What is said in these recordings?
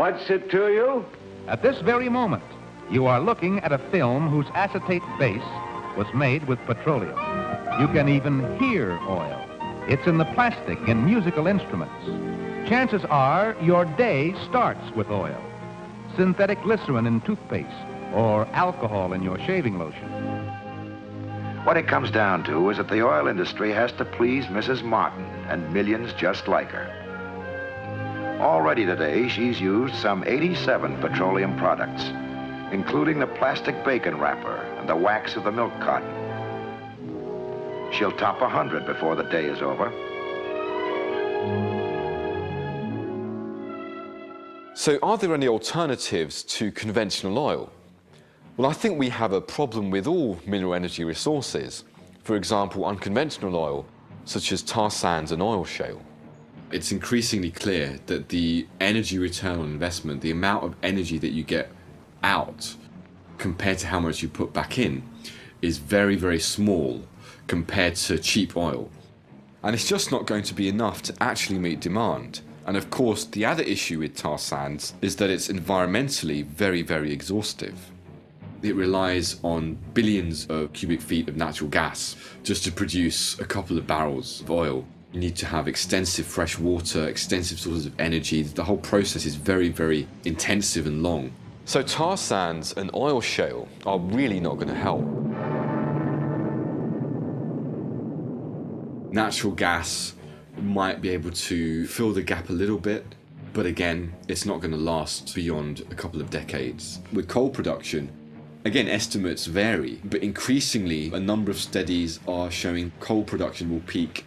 What's it to you? At this very moment, you are looking at a film whose acetate base was made with petroleum. You can even hear oil. It's in the plastic in musical instruments. Chances are your day starts with oil. Synthetic glycerin in toothpaste or alcohol in your shaving lotion. What it comes down to is that the oil industry has to please Mrs. Martin and millions just like her. Already today, she's used some 87 petroleum products, including the plastic bacon wrapper and the wax of the milk carton. She'll top 100 before the day is over. So are there any alternatives to conventional oil? Well, I think we have a problem with all mineral energy resources. For example, unconventional oil, such as tar sands and oil shale. It's increasingly clear that the energy return on investment, the amount of energy that you get out compared to how much you put back in, is very, very small compared to cheap oil. And it's just not going to be enough to actually meet demand. And of course, the other issue with tar sands is that it's environmentally very, very exhaustive. It relies on billions of cubic feet of natural gas just to produce a couple of barrels of oil. You need to have extensive fresh water, extensive sources of energy. The whole process is very, very intensive and long. So tar sands and oil shale are really not going to help. Natural gas might be able to fill the gap a little bit, but again, it's not going to last beyond a couple of decades. With coal production, again, estimates vary, but increasingly a number of studies are showing coal production will peak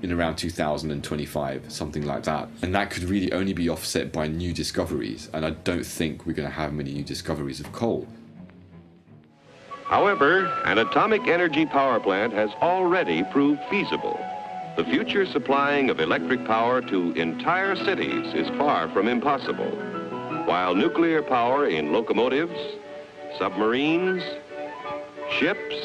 in around 2025, something like that. And that could really only be offset by new discoveries, and I don't think we're going to have many new discoveries of coal. However, an atomic energy power plant has already proved feasible. The future supplying of electric power to entire cities is far from impossible, while nuclear power in locomotives, submarines, ships,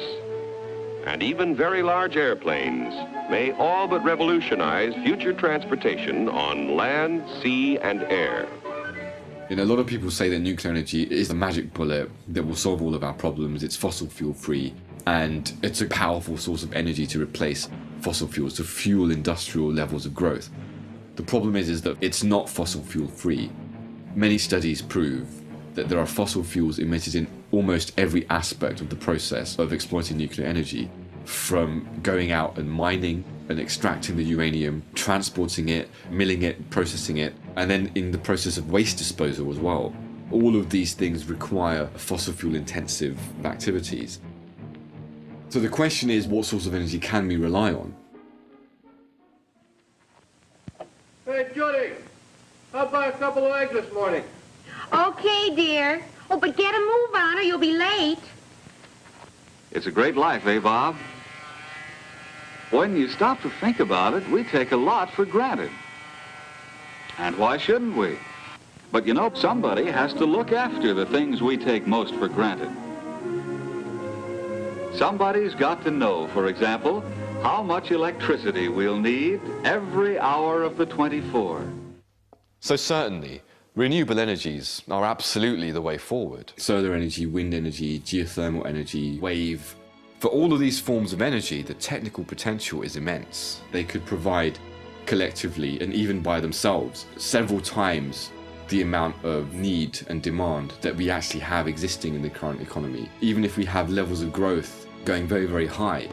and even very large airplanes may all but revolutionize future transportation on land, sea, and air. You know, a lot of people say that nuclear energy is the magic bullet that will solve all of our problems. It's fossil fuel free, and it's a powerful source of energy to replace fossil fuels, to fuel industrial levels of growth. The problem is that it's not fossil fuel free. Many studies prove that there are fossil fuels emitted in almost every aspect of the process of exploiting nuclear energy, from going out and mining and extracting the uranium, transporting it, milling it, processing it, and then in the process of waste disposal as well. All of these things require fossil fuel intensive activities. So the question is, what source of energy can we rely on? Hey, Judy, how about a couple of eggs this morning? Okay, dear. Oh, but get a move on or you'll be late. It's a great life, eh, Bob? When you stop to think about it, we take a lot for granted. And why shouldn't we? But you know, somebody has to look after the things we take most for granted. Somebody's got to know, for example, how much electricity we'll need every hour of the 24. So certainly, renewable energies are absolutely the way forward. Solar energy, wind energy, geothermal energy, wave. For all of these forms of energy, the technical potential is immense. They could provide collectively, and even by themselves, several times the amount of need and demand that we actually have existing in the current economy, even if we have levels of growth going very, very high.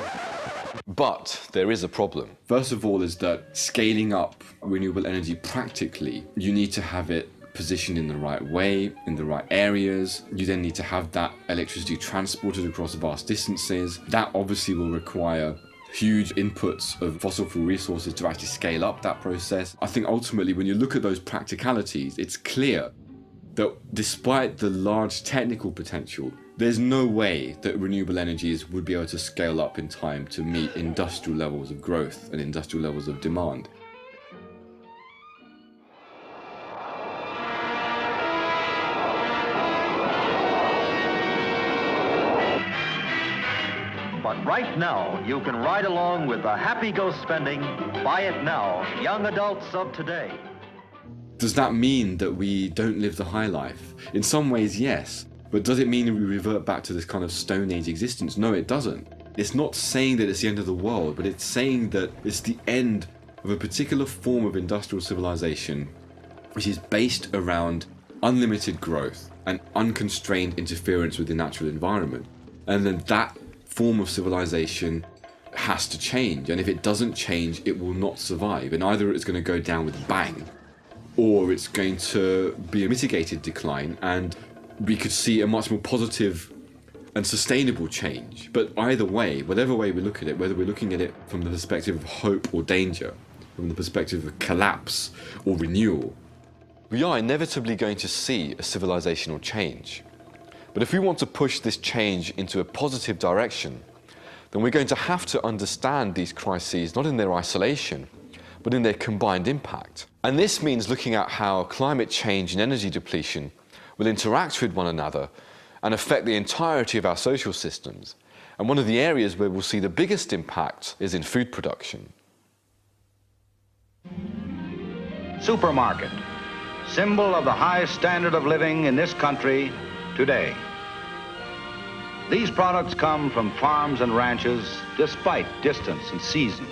But there is a problem. First of all is that scaling up renewable energy practically, you need to have it positioned in the right way, in the right areas. You then need to have that electricity transported across vast distances. That obviously will require huge inputs of fossil fuel resources to actually scale up that process. I think ultimately when you look at those practicalities, it's clear that despite the large technical potential, there's no way that renewable energies would be able to scale up in time to meet industrial levels of growth and industrial levels of demand. But right now, you can ride along with the Happy Go Spending, Buy It Now, young adults of today. Does that mean that we don't live the high life? In some ways, yes. But does it mean we revert back to this kind of Stone Age existence? No, it doesn't. It's not saying that it's the end of the world, but it's saying that it's the end of a particular form of industrial civilization which is based around unlimited growth and unconstrained interference with the natural environment. And then that form of civilization has to change. And if it doesn't change, it will not survive. And either it's going to go down with a bang, or it's going to be a mitigated decline, and we could see a much more positive and sustainable change. But either way, whatever way we look at it, whether we're looking at it from the perspective of hope or danger, from the perspective of collapse or renewal, we are inevitably going to see a civilizational change. But if we want to push this change into a positive direction, then we're going to have to understand these crises not in their isolation, but in their combined impact. And this means looking at how climate change and energy depletion will interact with one another and affect the entirety of our social systems. And one of the areas where we'll see the biggest impact is in food production. Supermarket, symbol of the highest standard of living in this country today. These products come from farms and ranches despite distance and season.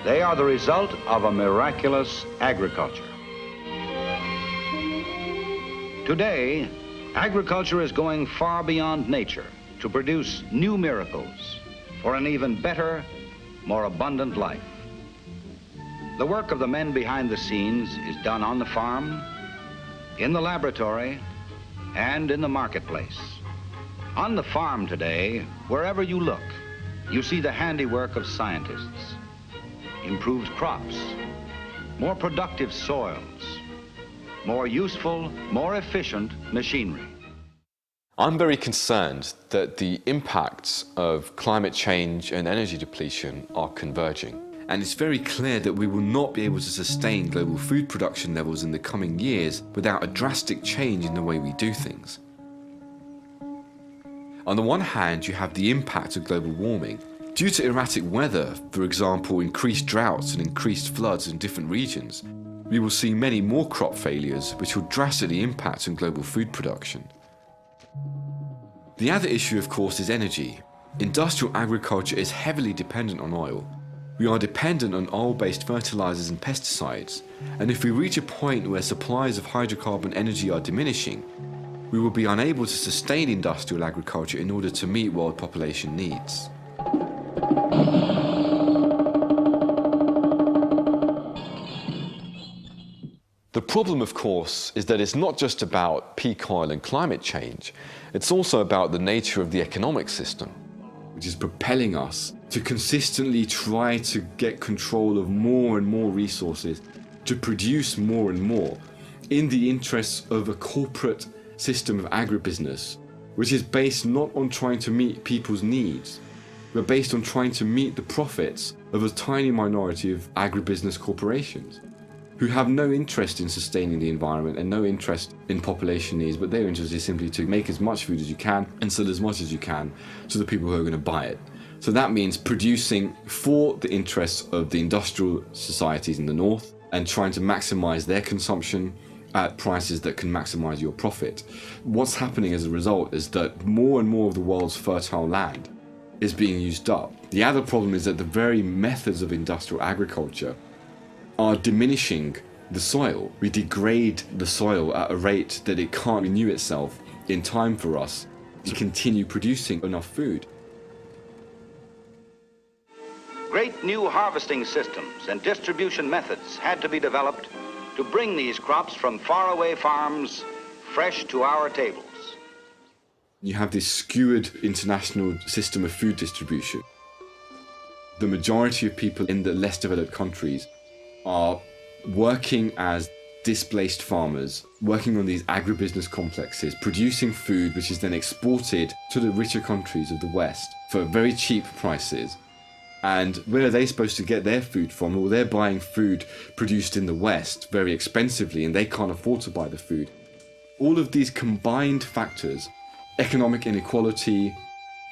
They are the result of a miraculous agriculture. Today, agriculture is going far beyond nature to produce new miracles for an even better, more abundant life. The work of the men behind the scenes is done on the farm, in the laboratory, and in the marketplace. On the farm today, wherever you look, you see the handiwork of scientists. Improved crops, more productive soils, more useful, more efficient machinery. I'm very concerned that the impacts of climate change and energy depletion are converging. And it's very clear that we will not be able to sustain global food production levels in the coming years without a drastic change in the way we do things. On the one hand, you have the impact of global warming. Due to erratic weather, for example, increased droughts and increased floods in different regions, we will see many more crop failures which will drastically impact on global food production. The other issue, of course, is energy. Industrial agriculture is heavily dependent on oil. We are dependent on oil-based fertilizers and pesticides, and if we reach a point where supplies of hydrocarbon energy are diminishing, we will be unable to sustain industrial agriculture in order to meet world population needs. The problem, of course, is that it's not just about peak oil and climate change, it's also about the nature of the economic system, which is propelling us to consistently try to get control of more and more resources, to produce more and more, in the interests of a corporate system of agribusiness, which is based not on trying to meet people's needs, but based on trying to meet the profits of a tiny minority of agribusiness corporations, who have no interest in sustaining the environment and no interest in population needs, but their interest is simply to make as much food as you can and sell as much as you can to the people who are going to buy it. So that means producing for the interests of the industrial societies in the north and trying to maximize their consumption at prices that can maximize your profit. What's happening as a result is that more and more of the world's fertile land is being used up. The other problem is that the very methods of industrial agriculture are diminishing the soil. We degrade the soil at a rate that it can't renew itself in time for us to continue producing enough food. Great new harvesting systems and distribution methods had to be developed to bring these crops from faraway farms fresh to our tables. You have this skewed international system of food distribution. The majority of people in the less developed countries are working as displaced farmers, working on these agribusiness complexes, producing food which is then exported to the richer countries of the West for very cheap prices. And where are they supposed to get their food from? Well, they're buying food produced in the West very expensively, and they can't afford to buy the food. All of these combined factors, economic inequality,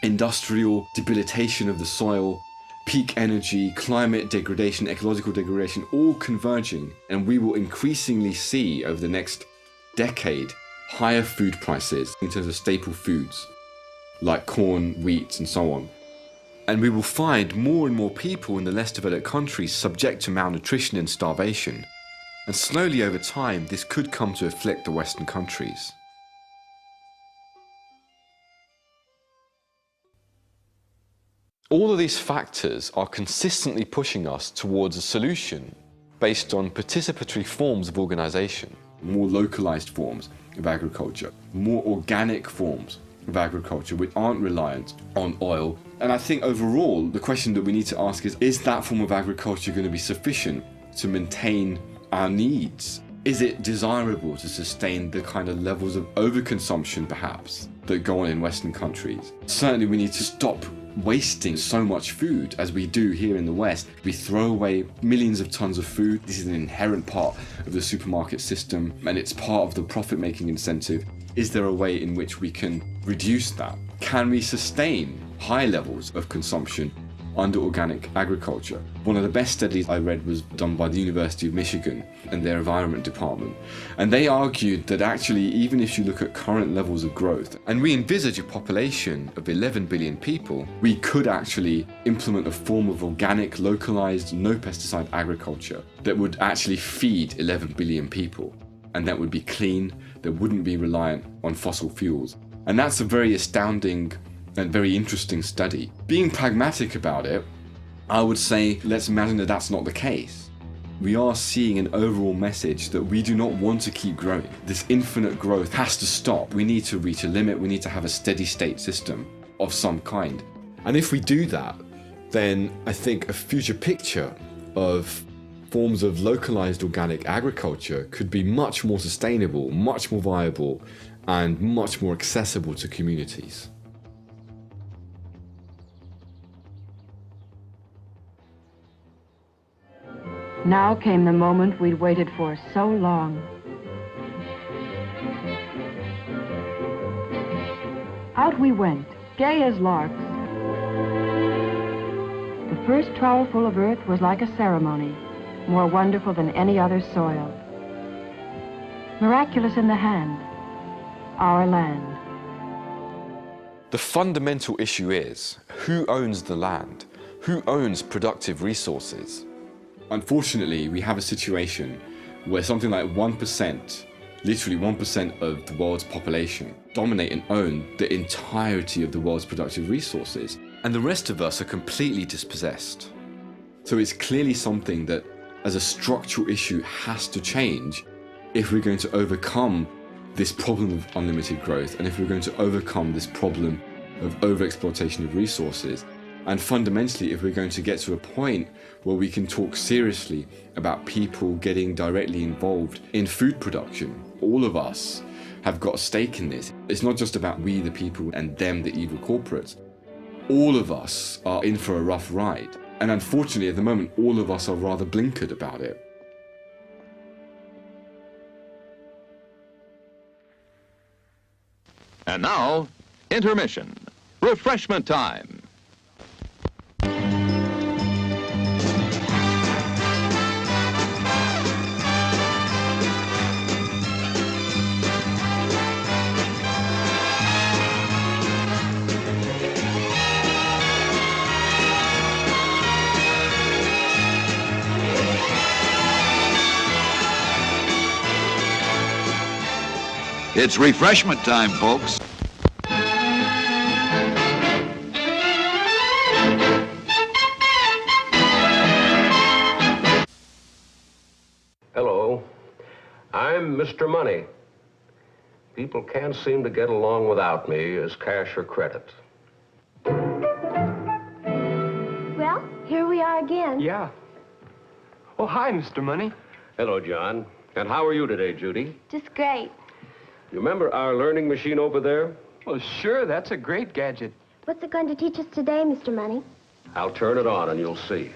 industrial debilitation of the soil, peak energy, climate degradation, ecological degradation, all converging. And we will increasingly see over the next decade higher food prices in terms of staple foods like corn, wheat, and so on. And we will find more and more people in the less developed countries subject to malnutrition and starvation. And slowly over time, this could come to afflict the Western countries. All of these factors are consistently pushing us towards a solution based on participatory forms of organization, more localized forms of agriculture, more organic forms of agriculture which aren't reliant on oil. And I think overall, the question that we need to ask is that form of agriculture going to be sufficient to maintain our needs? Is it desirable to sustain the kind of levels of overconsumption, perhaps, that go on in Western countries? Certainly we need to stop wasting so much food as we do here in the West. We throw away millions of tons of food. This is an inherent part of the supermarket system, and it's part of the profit-making incentive. Is there a way in which we can reduce that? Can we sustain high levels of consumption under organic agriculture? One of the best studies I read was done by the University of Michigan and their environment department. And they argued that actually, even if you look at current levels of growth, and we envisage a population of 11 billion people, we could actually implement a form of organic, localized, no pesticide agriculture that would actually feed 11 billion people. And that would be clean, that wouldn't be reliant on fossil fuels. And that's a very astounding and very interesting study. Being pragmatic about it, I would say, let's imagine that that's not the case. We are seeing an overall message that we do not want to keep growing. This infinite growth has to stop. We need to reach a limit. We need to have a steady state system of some kind. And if we do that, then I think a future picture of forms of localized organic agriculture could be much more sustainable, much more viable, and much more accessible to communities. Now came the moment we'd waited for so long. Out we went, gay as larks. The first trowelful of earth was like a ceremony, more wonderful than any other soil. Miraculous in the hand, our land. The fundamental issue is, who owns the land? Who owns productive resources? Unfortunately, we have a situation where something like 1%, literally 1% of the world's population, dominate and own the entirety of the world's productive resources, and the rest of us are completely dispossessed. So it's clearly something that, as a structural issue, has to change if we're going to overcome this problem of unlimited growth, and if we're going to overcome this problem of overexploitation of resources. And fundamentally, if we're going to get to a point where we can talk seriously about people getting directly involved in food production, all of us have got a stake in this. It's not just about we the people and them the evil corporates. All of us are in for a rough ride. And unfortunately, at the moment, all of us are rather blinkered about it. And now, intermission. Refreshment time. It's refreshment time, folks. Hello, I'm Mr. Money. People can't seem to get along without me as cash or credit. Well, here we are again. Yeah. Oh, hi, Mr. Money. Hello, John. And how are you today, Judy? Just great. You remember our learning machine over there? Well, sure, that's a great gadget. What's it going to teach us today, Mr. Money? I'll turn it on and you'll see.